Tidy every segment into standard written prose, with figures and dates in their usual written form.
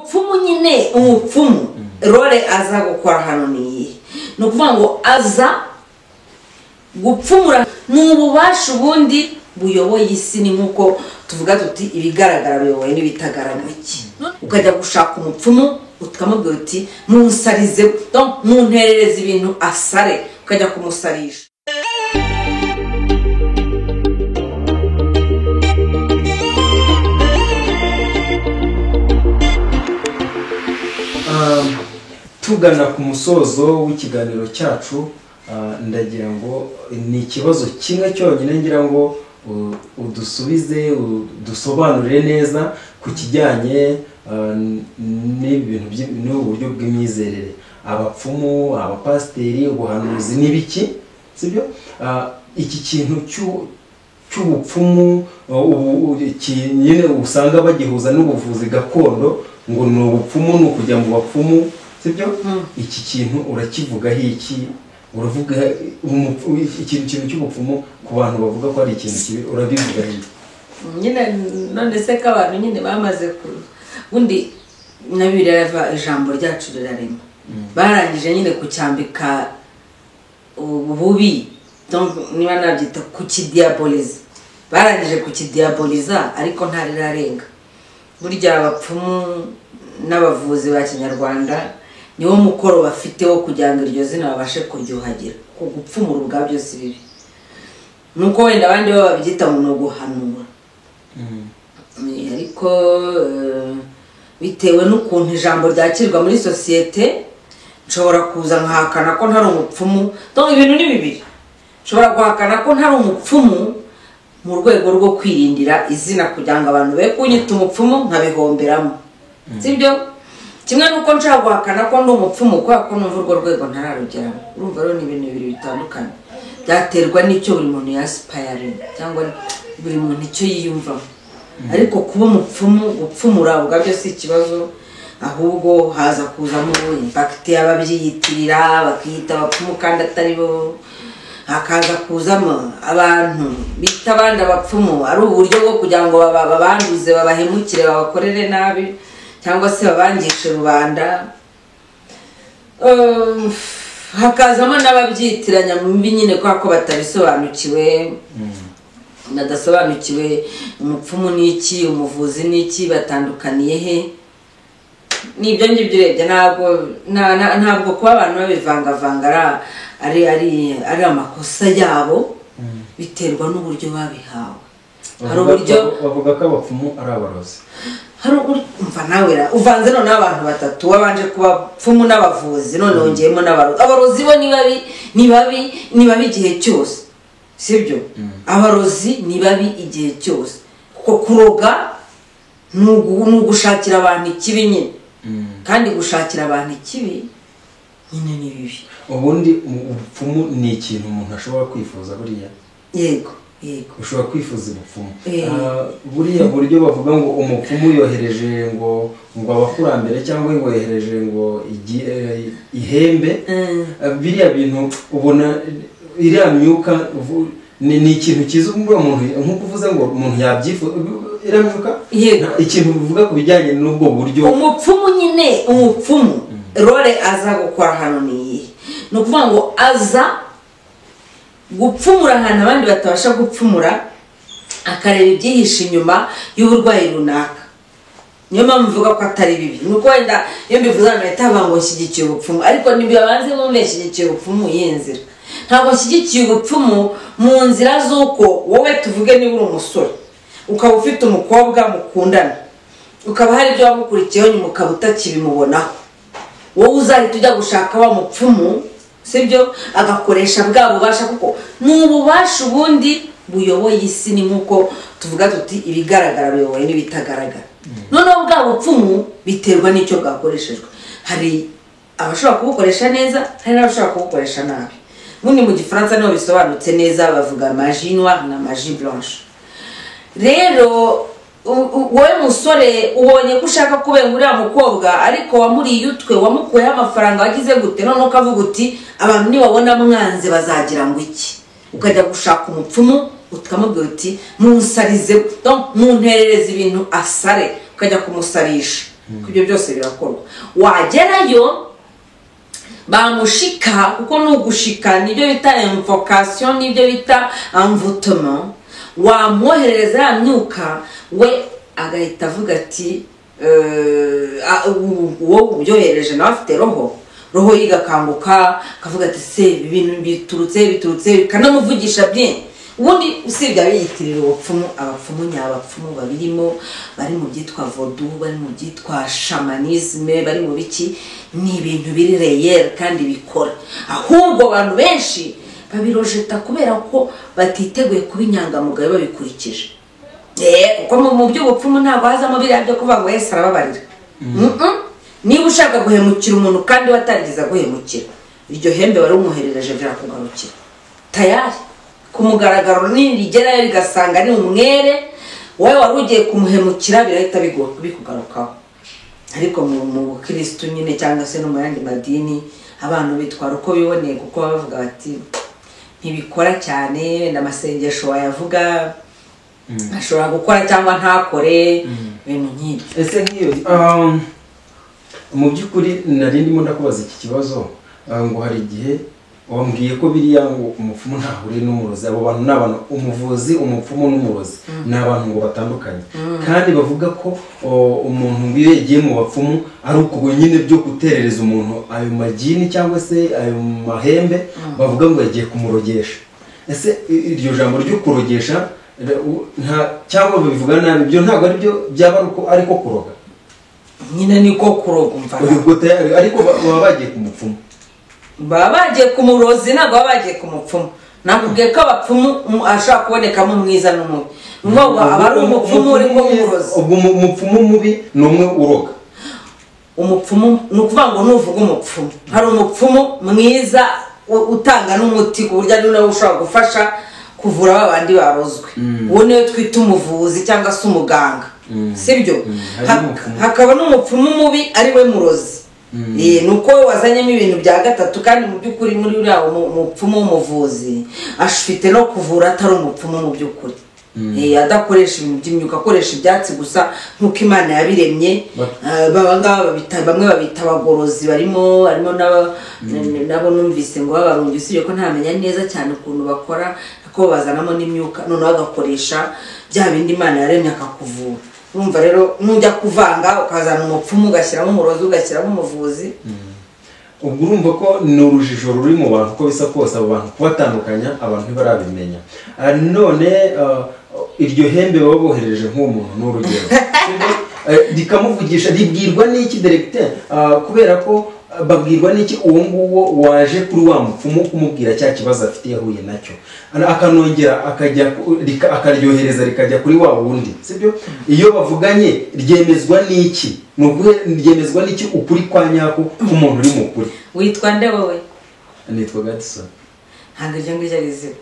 umupfumu nyine umupfumu role aza gukora hano ni ukuvuga ngo aza gupfumura n'ububasha ubundi buyoboye isi, ni nkuko tuvuga tuti ibigaragara biyoboye n'ibitagaragara iki. Ukajya gushaka umupfumu ukamubwira uti munsarize, donc munterereze ibintu asare, ukajya kumusarisha. Tugana ku musozo w'ikiganiro cyacu, ndagira ngo ni ikibazo kimwe cyonyine ngira ngo udusubize, dusobanurire neza ku kijyanye n'ibintu n'uburyo bw'imyizerere, abapfumu, abapasiteri, ubuhanuzi n'ibiki, sibyo? Iki kintu cy'ubupfumu nyine usanga bagihuza n'ubuvuzi gakondo, ngo ni ubupfumu, ni ukujya mu bapfumu, sibyo? Iki kintu urakivugaho iki? Uravuga ikintu cy'ubupfumu ku bantu bavuga ko ari ikintu kibi, urabivuga iki? Nyine none se ko abantu nyine bamaze ubundi nabireva ijambo ryacu rirarema, barangije nyine kucyambika ububi, donc niba nabyita kukidiaboliza, barangije kukidiaboliza ariko ntarirarenga. Burya abapfumu n'abavuzi ba Kinyarwanda niwo mukoro bafite wo kugira ngo iryo zina babashe kuryuhagira, ko gupfumura ubwabyo si bibi, nuko wenda abandi baba babyita mu guhanura. Ariko bitewe n'ukuntu ijambo ryakirwa muri sosiyete, nshobora kuza nkahakana ko ntari umupfumu, donc ibintu ni bibiri. Nshobora guhakana ko ntari umupfumu mu rwego rwo kwirindira izina kugira ngo abantu be kunyita umupfumu nkabihomberamo, sibyo? Kimwe nuko nshaka guhakana ko ndi umupfumu kubera ko numva urwo rwego ntararugeramo. Urumva rero ni ibintu bibiri bitandukanye, byaterwa n'icyo buri muntu yaspire cyangwa buri muntu icyo yiyumvamo. Ariko kuba umupfumu, gupfumura ubwabyo si ikibazo, ahubwo haza kuzamo impact y'ababyiyitirira bakiyita abapfumu kandi atari bo, hakaza kuzamo abantu bita abandi abapfumu ari uburyo bwo kugira ngo babanduze, babahemukire, babakorere nabi, cyangwa se babangishe rubanda. Hakazamo n'ababyitiranya mu mbi nyine kwa ko batabisobanukiwe, nadasobanukiwe umupfumu ni iki, umuvuzi ni iki, batandukaniye he. Nibyo ngibyo urebye, ntabwo kuba abantu babivangavanga ari amakosa yabo, biterwa n'uburyo babihawe. Hari uburyo bavuga ko abapfumu ari abarozi. Hari umva nawe uvanze none abantu batatu, wabanje kuba pfumu n'abavuzi, none wongeyemo n'abarozi. Abarozi bo ni babi igihe cyose, sibyo? Abarozi ni babi igihe cyose, kuko kuroga nugushakira abantu ikibi nyine, kandi gushakira abantu ikibi nyine ni bibi. Ubundi ubupfumu ni ikintu umuntu ashobora kwifuza buriya? Yego. Ushobora kwifuza ubupfumu. Buriya buryo bavuga ngo umupfumu yohereje ngo abakurambere cyangwa ngo yohereje ngo ihembe, biriya bintu ubona iriya myuka ni ikintu kiza umuntu, nkuko uvuze ngo umuntu yabyifuza iriya myuka. Ikintu bivuga ku bijyanye n'ubwo buryo umupfumu nyine umupfumu role aza gukora hano ni ukuvuga ngo aza gupfumura ahantu abandi batabasha gupfumura, akareba ibyihishe inyuma y'uburwayi runaka. Niyo mpamvu mvuga ko atari bibi, nuko wenda iyo mbivuze amahita ngo nshyigikiye ubupfumu, ariko ntibibanze bumve nshyigikiye ubupfumu iyi nzira. Ntabwo nshyigikiye ubupfumu mu nzira z'uko wowe tuvuge niba uri umusore ukaba ufite umukobwa mukundana, ukaba hari ibyo wamukurikiyeho nyuma ukaba utakibimubonaho, wowe uzahita ujya gushaka wa mupfumu, sibyo? Agakoresha bwa bubasha, kuko n'ububasha ubundi buyoboye isi, ni nkuko tuvuga tuti ibigaragara biyoboye n'ibitagaragara. Noneho bwa bupfumu biterwa n'icyo bwakoreshejwe. Hari abashobora kubukoresha neza, hari n'abashobora kubukoresha nabi. Mundi mu Gifaransa niho bisobanutse neza, bavuga magie noire na magie blanche. Rero wowe musore ubonye ko ushaka kubengurira mukobwa, ariko wamuriye utwe, wamukuyeho amafaranga, wagize gute, none ukavuga uti abantu nibabona mwanze bazagira ngo iki, ukajya gushaka umupfumu ukamubwira uti munsarize, donc munterereze ibintu asare, ukajya kumusarisha. ibyo byose birakorwa wagerayo bamushika kuko nugushika nibyo bita invocation nibyo bita envoûtement wamwoherereza ya myuka we agahita avuga ati uwo ubyohereje nawe afite roho yigakanguka akavuga ati se ibintu biturutse kanamuvugisha bien ubundi usibye abiyitirira ubupfumu abapfumu nyabapfumu babirimo bari mu byitwa voodoo bari mu byitwa shamanisme bari mu biki ni ibintu biri réel kandi bikora ahubwo abantu benshi babirojeta kubera ko batiteguye kuba inyangamugayo babikurikije kuko mu by'ubupfumu ntabwo hazamo biriya byo kuvuga ngo Yesu arababarira niba ushaka guhemukira umuntu kandi watarigeze guhemukira iryo hembe wari umuherereje birakugarukira tayari ku mugaragaro nirigerayo rigasanga ari umwere wowe wari ugiye kumuhemukira birahita bikugarukaho ariko mu bukristo nyine cyangwa se no mu yandi madini abantu bitwara uko biboneye kuko bavuga bati ntibikora cyane n'amasengesho wayavuga ashobora gukora cyangwa ntakore ibintu nk'ibyo ese nk'iyo mu by'ukuri nari ndimo ndakubaza iki kibazo ngo hari igihe wambwiye ko biriya ngo umupfumu ntahuriye n'umurozi abo bantu ni abantu umuvuzi umupfumu n'umurozi ni abantu ngo batandukanye kandi bavuga ko umuntu ngo iyo yagiye mu bapfumu ari uko nyine byo guterereza umuntu ayo magini cyangwa se ayo mahembe bavuga ngo yagiye kumurogesha ese iryo jambo ryo kurogesha cyangwa babivuga nabi ibyo ntabwo ari byo byaba ariko kuroga nyine niko kuroga umva ariko baba bagiye ku mupfumu baba bagiye ku murozi ntabwo baba bagiye ku mupfumu nakubwiye ko abapfumu ashobora kubonekamo umwiza n'umubi n'ubwo aba ari umupfumu uri ko umurozi ubwo umupfumu mubi ni umwe uroga umupfumu ni ukuvuga ngo nuvuga umupfumu hari umupfumu mwiza utanga n'umuti ku buryo ari nawe ushobora gufasha kuvura babandi barozwe uwo niyo twita umuvuzi cyangwa se umuganga sibyo hakaba n'umupfumu mubi ari we murozi nuko wazanyemo ibintu bya gatatu kandi mu by'ukuri muri uriya umupfumu w'umuvuzi afite no kuvura atari umupfumu mu by'ukuri adakoresha ibintu by'imyuka akoresha ibyatsi gusa nk'uko Imana yabiremye bamwe babita abagorozi harimo nabo numvise ngo babarungi usibye ko ntamenya neza cyane ukuntu bakora ko bazanamo n'imyuka noneho agakoresha bya bindi Imana yaremye akakuvura urumva rero nujya kuvanga ukazana umupfumu ugashyiramo umurozi ugashyiramo umuvuzi ubwo urumva ko ni urujijo ruri mu bantu uko bisa kose abo bantu kubatandukanya abantu ntibarabimenya none iryo hembe baba bohereje nk'umuntu n'urugero rikamuvugisha ribwirwa n'iki directeur kubera ko babwirwa n'iki uwo nguwo waje kuri wa mupfumu kumubwira cya kibazo afite yahuye nacyo akanongera akaryohereza rikajya kuri wa wundi sibyo iyo bavuganye ryemezwa n'iki ryemezwa n'iki ukuri kwa nyako k'umuntu uri mu kuri witwa nde wowe nitwa Gadson ntabwo iryo ngiryo ari izina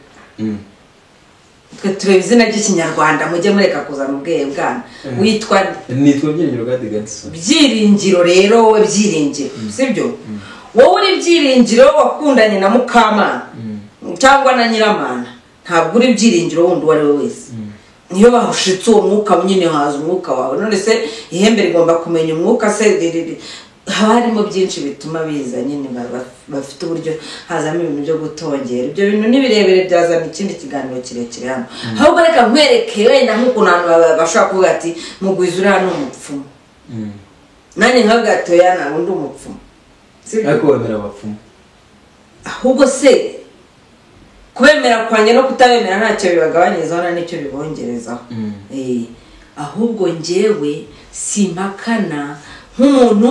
twe tureba izina ry'ikinyarwanda mujye mureka kuzana ubwenge bwana witwa nitwa Byiringiro Gadson Byiringiro rero wowe Byiringiro sibyo wowe uri Byiringiro wakundanye na Mukamana cyangwa na Nyiramana ntabwo uri Byiringiro wundi uwo ari we wese niyo bahushitse uwo mwuka nyine haza umwuka wawe none se ihembe rigomba kumenya umwuka se haba harimo byinshi bituma biza nyine bafite uburyo hazamo ibintu byo gutongera ibyo bintu nibirebere byazana ikindi kiganiro kirekire hano ahubwo reka nkwereke wenda nk'ukuntu abantu bashobora kuvuga ati mugwiza uriya ni umupfumu nanjye nkavuga ati oya nta wundi umupfumu ariko wemera abapfumu ahubwo se kubemera kwanjye no kutabemera ntacyo bibagabanyirizaho nta n'icyo bibongerezaho ahubwo njyewe simpakana nk'umuntu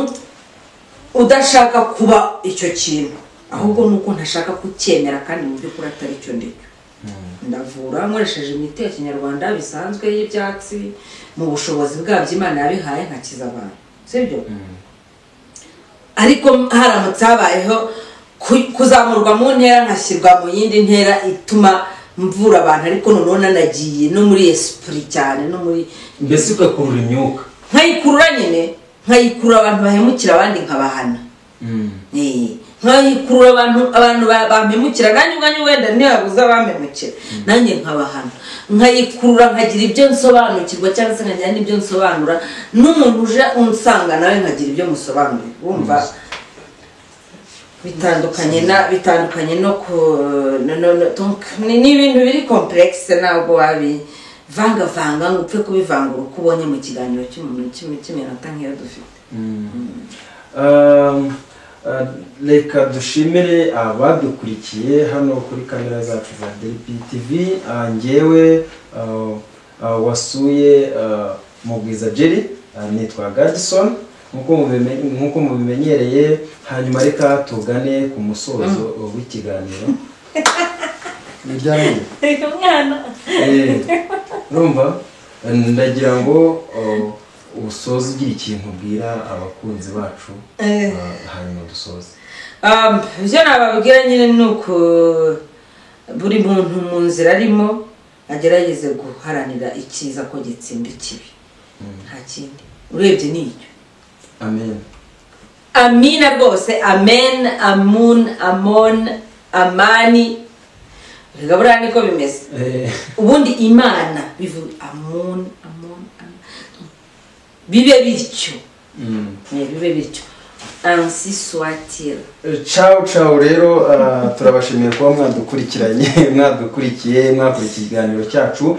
udashaka kuba icyo kintu ahubwo nuko ntashaka kucyemera kandi mu by'ukuri atari cyo ndicyo ndavura nkoresheje imiti ya kinyarwanda bisanzwe y'ibyatsi mu bushobozi bwabyo Imana yabihaye nkakiza abantu sibyo ariko haramutse habayeho kuzamurwa mu ntera nkashyirwa mu yindi ntera ituma mvura abantu ariko noneho nanagiye no muri esprit cyane no muri mbese ugakurura imyuka nkayikurura nyine nkayikurura abantu bahemukira abandi nkabahana nkayikurura abantu bampemukira nanjye ubwanjye wenda ntibabuze abamemukira nanjye nkabahana nkayikurura nkagira ibyo nsobanukirwa cyangwa se nkagira n'ibyo nsobanura n'umuntu uje unsanga nawe nkagira ibyo musobanurira wumva bitandukanye no ni ibintu biri complexe ntabwo wabivangavanga ngo upfe kubivangura uko ubonye mu kiganiro cy'umuntu cy'iminota nk'iyo dufite. Reka dushimire abadukurikiye hano kuri kamera zacu za DLP TV. Ngewe wasuye Mugwiza Jerry, nitwa Gadson nkuko mubimenyereye. Hanyuma reka tugane ku musozo w'ikiganiro. Rumva ndagira ngo usoze ugira ikintu ubwira abakunzi bacu hanyuma dusoze. Ibyo nababwira nyine ni uko buri muntu mu nzira arimo agerageze guharanira icyiza ko gitsinda ikibi, nta kindi urebye n'icyo. Amen. Amina rwose, amen, amun, amon, amani. Rega buriya niko bimeze. Ubundi Imana bivuga amun, amon, bibe bityo. Bibe bityo. Ainsi soit-il. Ciao rero, turabashimiye kuba mwadukurikiye mwakurikiye ikiganiro cyacu.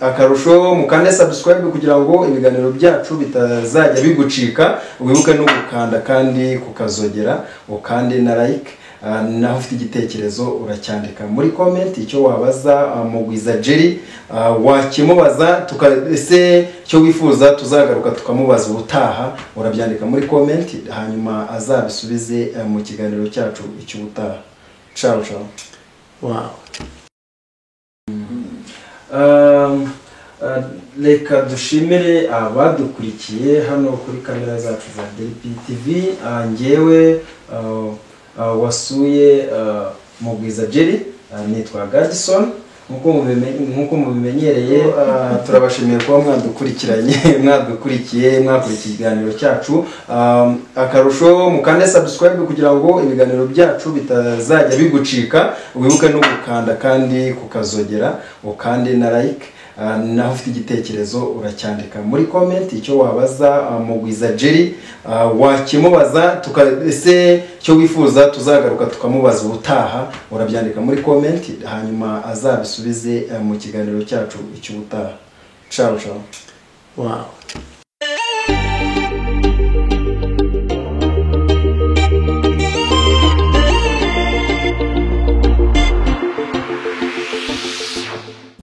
Akarusho mukande subscribe kugira ngo ibiganiro byacu bitazajya bigucika. Wibuke no gukanda kandi kukazogera, ukande na like. Naho ufite igitekerezo uracyandika muri comment icyo wabaza Mugwiza Jerry, wakimubaza ese cyo wifuza tuzagaruka tukamubaza ubutaha, urabyandika muri comment hanyuma azabisubize mu kiganiro cyacu icy'ubutaha. Ciao. Wow. Reka dushimire abadukurikiye hano kuri kamera zacu za DLP TV. Ngewe wasuye Mugwiza Jerry, nitwa Gadson nkuko mubimenyereye. Turabashimiye kuba mwadukurikiye ikiganiro cyacu. Akarusho mukande subscribe kugira ngo ibiganiro byacu bitazajya bigucika. Wibuke no gukanda kandi kukazogera, ukande na like. Naho ufite igitekerezo uracyandika muri comment icyo wabaza Mugwiza Jerry, wakimubaza ese cyo wifuza tuzagaruka tukamubaza ubutaha, urabyandika muri comment hanyuma azabisubize mu kiganiro cyacu icy'ubutaha. Ciao. Wow.